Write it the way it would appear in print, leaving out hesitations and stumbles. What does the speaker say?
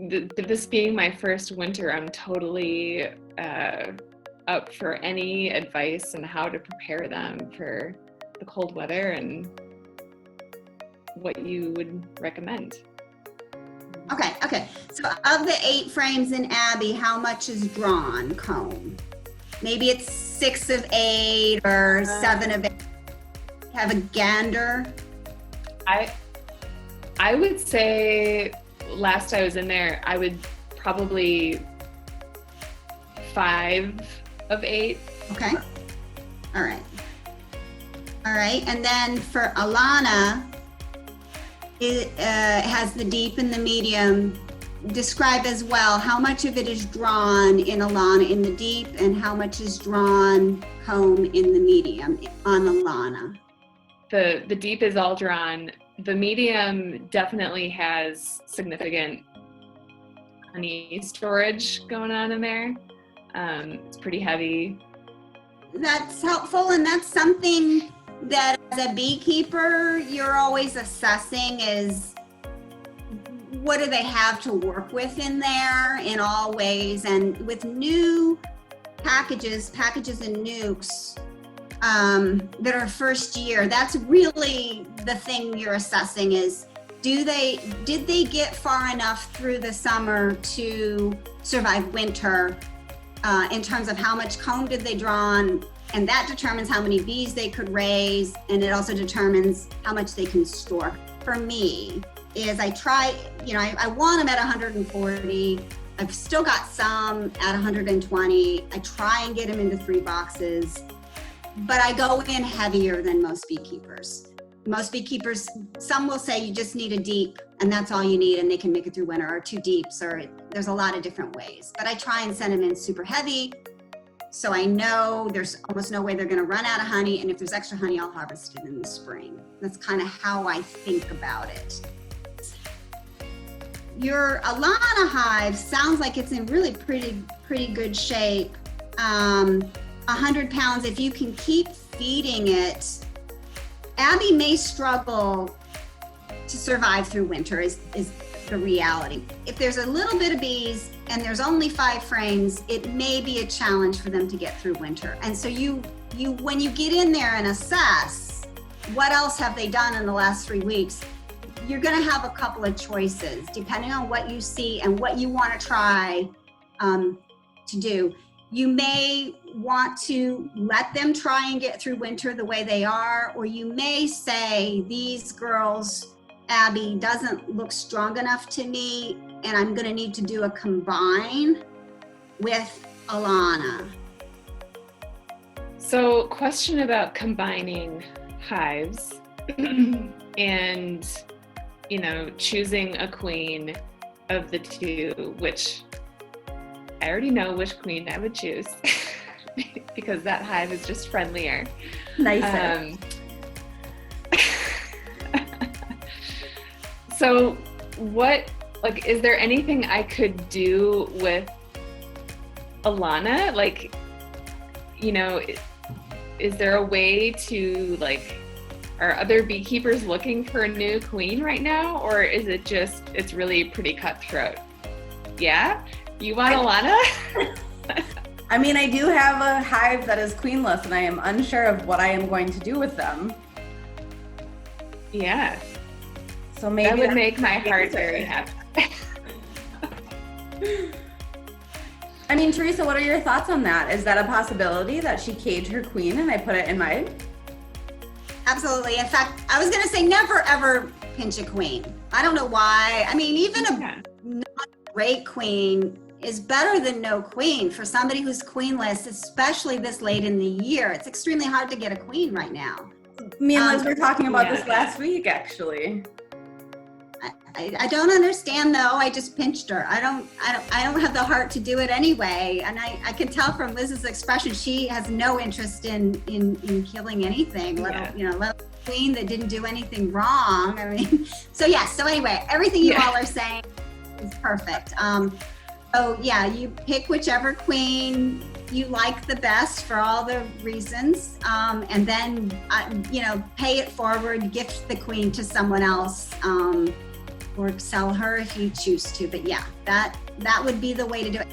this being my first winter, I'm totally up for any advice on how to prepare them for the cold weather and what you would recommend. Okay. So of the 8 frames in Abby, how much is drawn comb? Maybe it's 6 of 8 or 7 of 8. Have a gander? I would say last I was in there, I would probably 5 of 8. Okay. All right. And then for Alana, it has the deep and the medium. Describe as well how much of it is drawn in Alana in the deep and how much is drawn comb in the medium on Alana. The deep is all drawn. The medium definitely has significant honey storage going on in there. It's pretty heavy. That's helpful, and that's something that as a beekeeper you're always assessing is what do they have to work with in there in all ways. And with new packages and nukes that are first year, that's really the thing you're assessing is did they get far enough through the summer to survive winter in terms of how much comb did they draw on, and that determines how many bees they could raise, and it also determines how much they can store. For me is I try, I want them at 140. I've still got some at 120. I try and get them into 3 boxes, but I go in heavier than most beekeepers. Most beekeepers, some will say you just need a deep and that's all you need and they can make it through winter, or 2 deeps, or there's a lot of different ways. But I try and send them in super heavy, so I know there's almost no way they're gonna run out of honey, and if there's extra honey, I'll harvest it in the spring. That's kind of how I think about it. Your Alana hive sounds like it's in really pretty good shape. 100 pounds, if you can keep feeding it, Abby may struggle to survive through winter is the reality. If there's a little bit of bees and there's only 5 frames, it may be a challenge for them to get through winter. And so you when you get in there and assess what else have they done in the last 3 weeks, you're gonna have a couple of choices depending on what you see and what you wanna try to do. You may want to let them try and get through winter the way they are, or you may say, these girls, Abby doesn't look strong enough to me, and I'm gonna need to do a combine with Alana. So, question about combining hives and, choosing a queen of the 2, which I already know which queen I would choose because that hive is just friendlier. Nicer. So is there anything I could do with Alana? Is there a way to, are other beekeepers looking for a new queen right now? Or is it just, it's really pretty cutthroat? Yeah? You want Alana? I mean, I do have a hive that is queenless, and I am unsure of what I am going to do with them. Yeah. So maybe that would make my heart very happy. I mean, Theresa, what are your thoughts on that? Is that a possibility that she cage her queen and I put it in mine? Absolutely. In fact, I was going to say never ever pinch a queen. I don't know why. I mean, even a not great queen is better than no queen for somebody who's queenless, especially this late in the year. It's extremely hard to get a queen right now. Me and Liz were talking about this last week, actually. I don't understand though. I just pinched her. I don't have the heart to do it anyway. And I can tell from Liz's expression, she has no interest in killing anything, let a queen that didn't do anything wrong. I mean, so anyway, everything you all are saying is perfect. You pick whichever queen you like the best for all the reasons, and then pay it forward, gift the queen to someone else or sell her if you choose to. But yeah, that would be the way to do it.